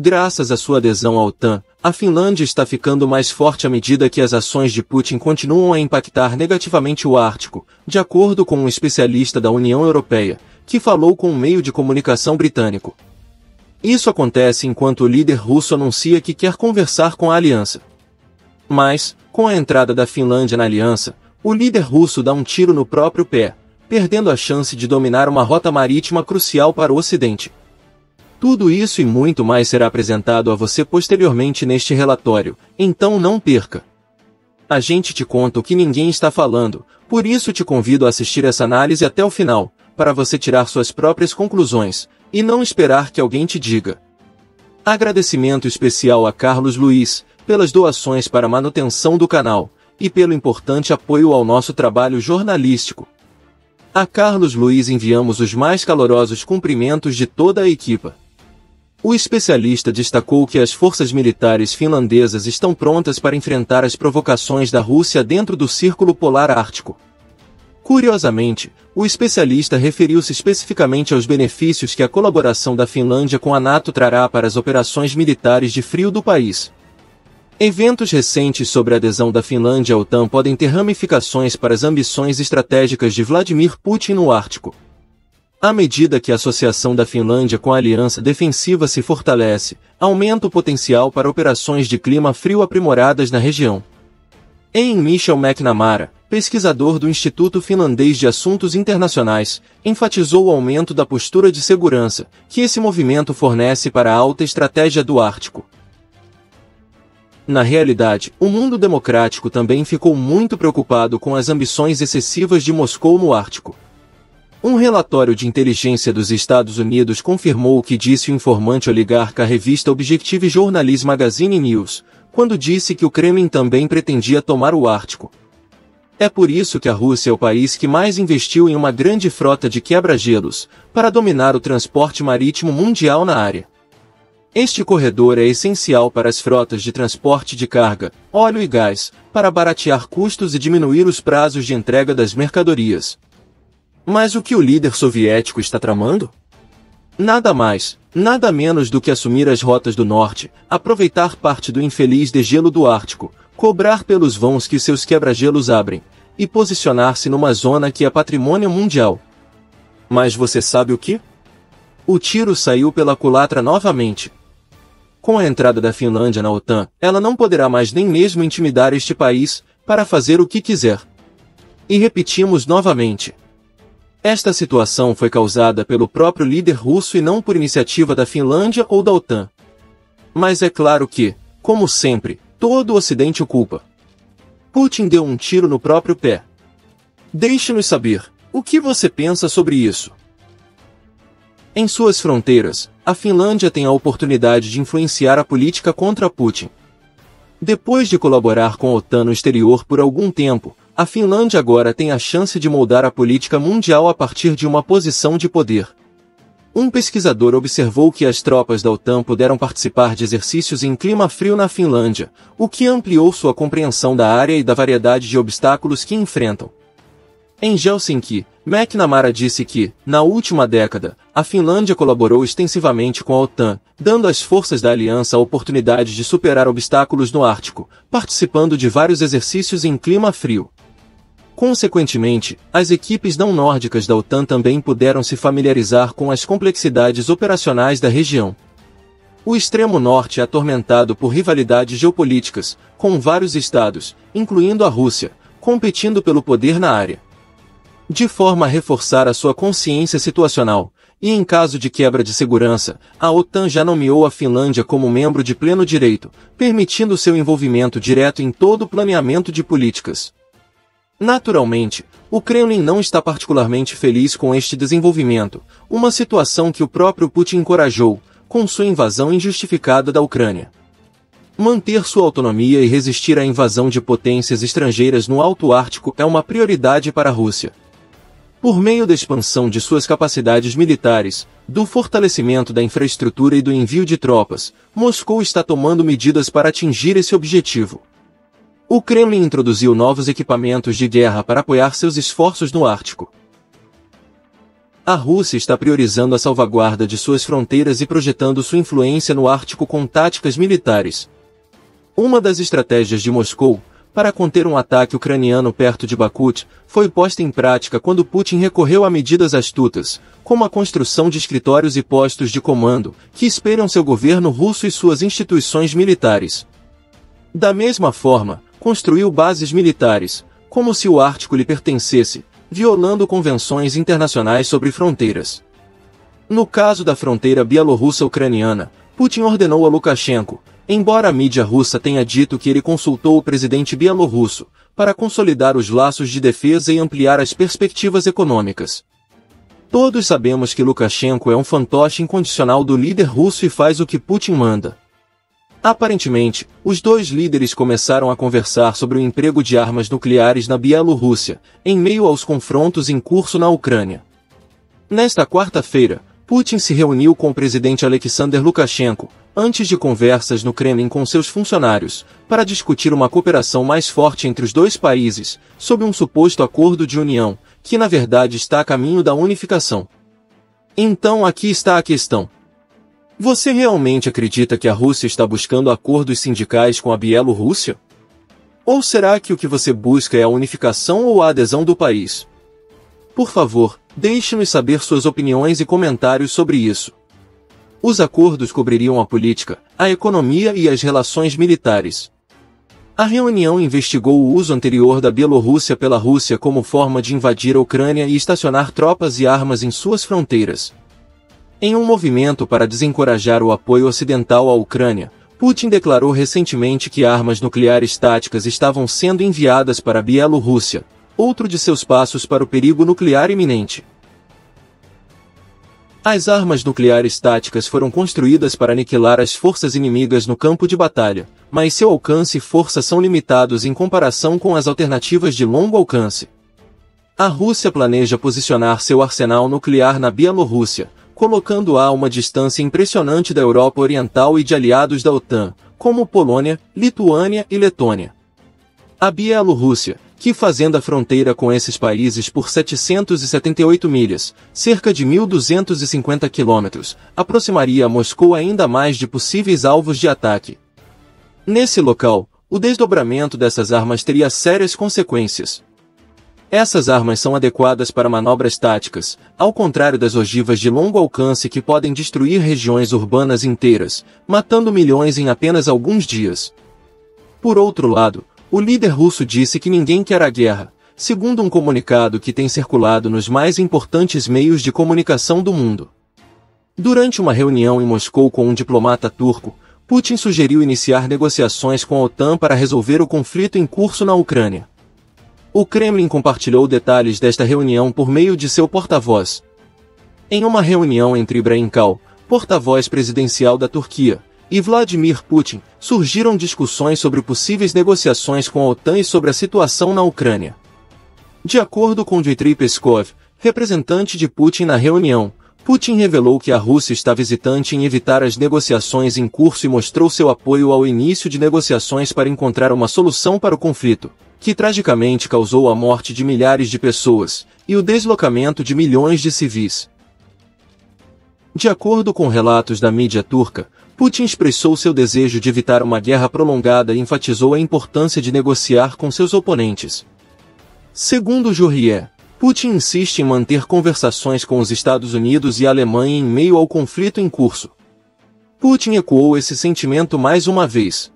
Graças à sua adesão à OTAN, a Finlândia está ficando mais forte à medida que as ações de Putin continuam a impactar negativamente o Ártico, de acordo com um especialista da União Europeia, que falou com um meio de comunicação britânico. Isso acontece enquanto o líder russo anuncia que quer conversar com a aliança. Mas, com a entrada da Finlândia na aliança, o líder russo dá um tiro no próprio pé, perdendo a chance de dominar uma rota marítima crucial para o Ocidente. Tudo isso e muito mais será apresentado a você posteriormente neste relatório, então não perca. A gente te conta o que ninguém está falando, por isso te convido a assistir essa análise até o final, para você tirar suas próprias conclusões, e não esperar que alguém te diga. Agradecimento especial a Carlos Luiz, pelas doações para a manutenção do canal, e pelo importante apoio ao nosso trabalho jornalístico. A Carlos Luiz enviamos os mais calorosos cumprimentos de toda a equipa. O especialista destacou que as forças militares finlandesas estão prontas para enfrentar as provocações da Rússia dentro do Círculo Polar Ártico. Curiosamente, o especialista referiu-se especificamente aos benefícios que a colaboração da Finlândia com a NATO trará para as operações militares de frio do país. Eventos recentes sobre a adesão da Finlândia à OTAN podem ter ramificações para as ambições estratégicas de Vladimir Putin no Ártico. À medida que a associação da Finlândia com a aliança defensiva se fortalece, aumenta o potencial para operações de clima frio aprimoradas na região. Michel McNamara, pesquisador do Instituto Finlandês de Assuntos Internacionais, enfatizou o aumento da postura de segurança que esse movimento fornece para a alta estratégia do Ártico. Na realidade, o mundo democrático também ficou muito preocupado com as ambições excessivas de Moscou no Ártico. Um relatório de inteligência dos Estados Unidos confirmou o que disse o informante oligarca à revista Objective Journalism Magazine News, quando disse que o Kremlin também pretendia tomar o Ártico. É por isso que a Rússia é o país que mais investiu em uma grande frota de quebra-gelos, para dominar o transporte marítimo mundial na área. Este corredor é essencial para as frotas de transporte de carga, óleo e gás, para baratear custos e diminuir os prazos de entrega das mercadorias. Mas o que o líder soviético está tramando? Nada mais, nada menos do que assumir as rotas do norte, aproveitar parte do infeliz degelo do Ártico, cobrar pelos vãos que seus quebra-gelos abrem, e posicionar-se numa zona que é patrimônio mundial. Mas você sabe o que? O tiro saiu pela culatra novamente. Com a entrada da Finlândia na OTAN, ela não poderá mais nem mesmo intimidar este país, para fazer o que quiser. E repetimos novamente. Esta situação foi causada pelo próprio líder russo e não por iniciativa da Finlândia ou da OTAN. Mas é claro que, como sempre, todo o Ocidente o culpa. Putin deu um tiro no próprio pé. Deixe-nos saber, o que você pensa sobre isso? Em suas fronteiras, a Finlândia tem a oportunidade de influenciar a política contra Putin. Depois de colaborar com a OTAN no exterior por algum tempo, a Finlândia agora tem a chance de moldar a política mundial a partir de uma posição de poder. Um pesquisador observou que as tropas da OTAN puderam participar de exercícios em clima frio na Finlândia, o que ampliou sua compreensão da área e da variedade de obstáculos que enfrentam. Em Helsinki, McNamara disse que, na última década, a Finlândia colaborou extensivamente com a OTAN, dando às forças da aliança a oportunidade de superar obstáculos no Ártico, participando de vários exercícios em clima frio. Consequentemente, as equipes não nórdicas da OTAN também puderam se familiarizar com as complexidades operacionais da região. O extremo norte é atormentado por rivalidades geopolíticas, com vários estados, incluindo a Rússia, competindo pelo poder na área. De forma a reforçar a sua consciência situacional, e em caso de quebra de segurança, a OTAN já nomeou a Finlândia como membro de pleno direito, permitindo seu envolvimento direto em todo o planeamento de políticas. Naturalmente, o Kremlin não está particularmente feliz com este desenvolvimento, uma situação que o próprio Putin encorajou, com sua invasão injustificada da Ucrânia. Manter sua autonomia e resistir à invasão de potências estrangeiras no Alto Ártico é uma prioridade para a Rússia. Por meio da expansão de suas capacidades militares, do fortalecimento da infraestrutura e do envio de tropas, Moscou está tomando medidas para atingir esse objetivo. O Kremlin introduziu novos equipamentos de guerra para apoiar seus esforços no Ártico. A Rússia está priorizando a salvaguarda de suas fronteiras e projetando sua influência no Ártico com táticas militares. Uma das estratégias de Moscou, para conter um ataque ucraniano perto de Bakhmut, foi posta em prática quando Putin recorreu a medidas astutas, como a construção de escritórios e postos de comando, que espelham seu governo russo e suas instituições militares. Da mesma forma, construiu bases militares, como se o Ártico lhe pertencesse, violando convenções internacionais sobre fronteiras. No caso da fronteira bielorrussa-ucraniana, Putin ordenou a Lukashenko, embora a mídia russa tenha dito que ele consultou o presidente bielorrusso, para consolidar os laços de defesa e ampliar as perspectivas econômicas. Todos sabemos que Lukashenko é um fantoche incondicional do líder russo e faz o que Putin manda. Aparentemente, os dois líderes começaram a conversar sobre o emprego de armas nucleares na Bielorrússia, em meio aos confrontos em curso na Ucrânia. Nesta quarta-feira, Putin se reuniu com o presidente Alexander Lukashenko, antes de conversas no Kremlin com seus funcionários, para discutir uma cooperação mais forte entre os dois países, sob um suposto acordo de união, que na verdade está a caminho da unificação. Então aqui está a questão. Você realmente acredita que a Rússia está buscando acordos sindicais com a Bielorrússia? Ou será que o que você busca é a unificação ou a adesão do país? Por favor, deixe-nos saber suas opiniões e comentários sobre isso. Os acordos cobririam a política, a economia e as relações militares. A reunião investigou o uso anterior da Bielorrússia pela Rússia como forma de invadir a Ucrânia e estacionar tropas e armas em suas fronteiras. Em um movimento para desencorajar o apoio ocidental à Ucrânia, Putin declarou recentemente que armas nucleares táticas estavam sendo enviadas para a Bielorrússia, outro de seus passos para o perigo nuclear iminente. As armas nucleares táticas foram construídas para aniquilar as forças inimigas no campo de batalha, mas seu alcance e força são limitados em comparação com as alternativas de longo alcance. A Rússia planeja posicionar seu arsenal nuclear na Bielorrússia, colocando-a a uma distância impressionante da Europa Oriental e de aliados da OTAN, como Polônia, Lituânia e Letônia. A Bielorrússia, que fazendo a fronteira com esses países por 778 milhas, cerca de 1.250 quilômetros, aproximaria a Moscou ainda mais de possíveis alvos de ataque. Nesse local, o desdobramento dessas armas teria sérias consequências. Essas armas são adequadas para manobras táticas, ao contrário das ogivas de longo alcance que podem destruir regiões urbanas inteiras, matando milhões em apenas alguns dias. Por outro lado, o líder russo disse que ninguém quer a guerra, segundo um comunicado que tem circulado nos mais importantes meios de comunicação do mundo. Durante uma reunião em Moscou com um diplomata turco, Putin sugeriu iniciar negociações com a OTAN para resolver o conflito em curso na Ucrânia. O Kremlin compartilhou detalhes desta reunião por meio de seu porta-voz. Em uma reunião entre Ibrahim Kal, porta-voz presidencial da Turquia, e Vladimir Putin, surgiram discussões sobre possíveis negociações com a OTAN e sobre a situação na Ucrânia. De acordo com Dmitry Peskov, representante de Putin na reunião, Putin revelou que a Rússia está hesitante em evitar as negociações em curso e mostrou seu apoio ao início de negociações para encontrar uma solução para o conflito, que tragicamente causou a morte de milhares de pessoas, e o deslocamento de milhões de civis. De acordo com relatos da mídia turca, Putin expressou seu desejo de evitar uma guerra prolongada e enfatizou a importância de negociar com seus oponentes. Segundo Jourier, Putin insiste em manter conversações com os Estados Unidos e a Alemanha em meio ao conflito em curso. Putin ecoou esse sentimento mais uma vez.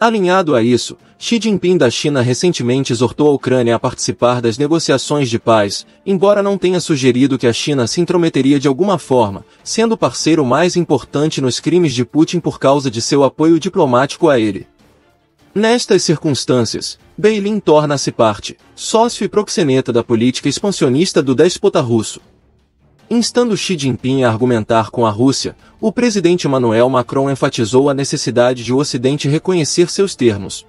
Alinhado a isso, Xi Jinping da China recentemente exortou a Ucrânia a participar das negociações de paz, embora não tenha sugerido que a China se intrometeria de alguma forma, sendo o parceiro mais importante nos crimes de Putin por causa de seu apoio diplomático a ele. Nestas circunstâncias, Beilin torna-se parte, sócio e proxeneta da política expansionista do déspota russo. Instando Xi Jinping a argumentar com a Rússia, o presidente Emmanuel Macron enfatizou a necessidade de o Ocidente reconhecer seus termos.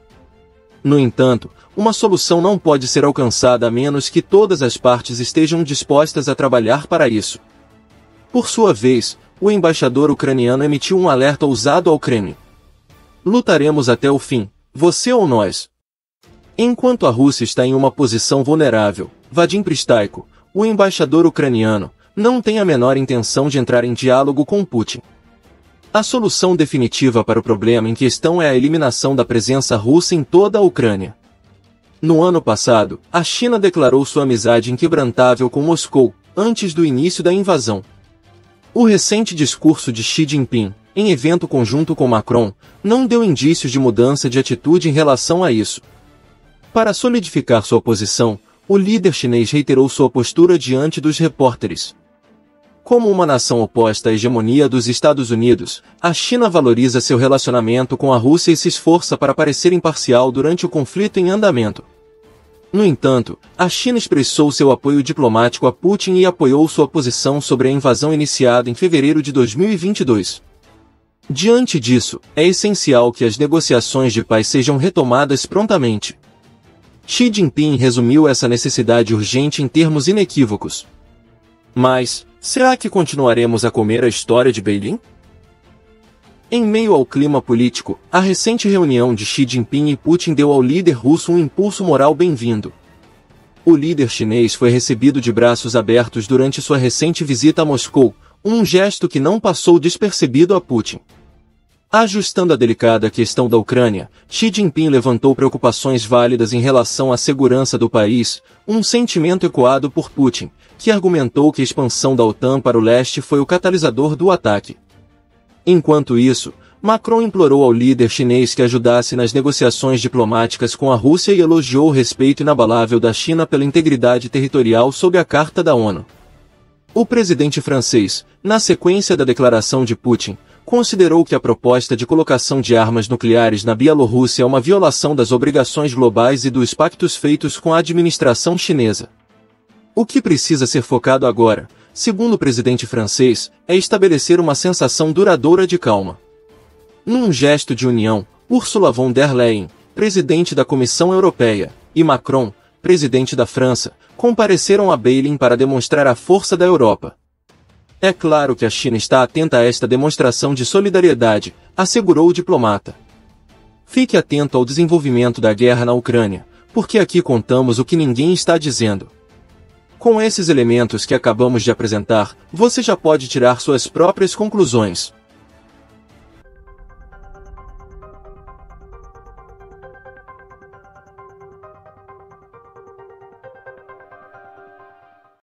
No entanto, uma solução não pode ser alcançada a menos que todas as partes estejam dispostas a trabalhar para isso. Por sua vez, o embaixador ucraniano emitiu um alerta ousado ao Kremlin. Lutaremos até o fim, você ou nós. Enquanto a Rússia está em uma posição vulnerável, Vadim Pristaiko, o embaixador ucraniano, não tem a menor intenção de entrar em diálogo com Putin. A solução definitiva para o problema em questão é a eliminação da presença russa em toda a Ucrânia. No ano passado, a China declarou sua amizade inquebrantável com Moscou, antes do início da invasão. O recente discurso de Xi Jinping, em evento conjunto com Macron, não deu indícios de mudança de atitude em relação a isso. Para solidificar sua posição, o líder chinês reiterou sua postura diante dos repórteres. Como uma nação oposta à hegemonia dos Estados Unidos, a China valoriza seu relacionamento com a Rússia e se esforça para parecer imparcial durante o conflito em andamento. No entanto, a China expressou seu apoio diplomático a Putin e apoiou sua posição sobre a invasão iniciada em fevereiro de 2022. Diante disso, é essencial que as negociações de paz sejam retomadas prontamente. Xi Jinping resumiu essa necessidade urgente em termos inequívocos. Mas, será que continuaremos a comer a história de Beilin? Em meio ao clima político, a recente reunião de Xi Jinping e Putin deu ao líder russo um impulso moral bem-vindo. O líder chinês foi recebido de braços abertos durante sua recente visita a Moscou, um gesto que não passou despercebido a Putin. Ajustando a delicada questão da Ucrânia, Xi Jinping levantou preocupações válidas em relação à segurança do país, um sentimento ecoado por Putin, que argumentou que a expansão da OTAN para o leste foi o catalisador do ataque. Enquanto isso, Macron implorou ao líder chinês que ajudasse nas negociações diplomáticas com a Rússia e elogiou o respeito inabalável da China pela integridade territorial sob a Carta da ONU. O presidente francês, na sequência da declaração de Putin, considerou que a proposta de colocação de armas nucleares na Bielorrússia é uma violação das obrigações globais e dos pactos feitos com a administração chinesa. O que precisa ser focado agora, segundo o presidente francês, é estabelecer uma sensação duradoura de calma. Num gesto de união, Ursula von der Leyen, presidente da Comissão Europeia, e Macron, presidente da França, compareceram a Beilin para demonstrar a força da Europa. É claro que a China está atenta a esta demonstração de solidariedade, assegurou o diplomata. Fique atento ao desenvolvimento da guerra na Ucrânia, porque aqui contamos o que ninguém está dizendo. Com esses elementos que acabamos de apresentar, você já pode tirar suas próprias conclusões.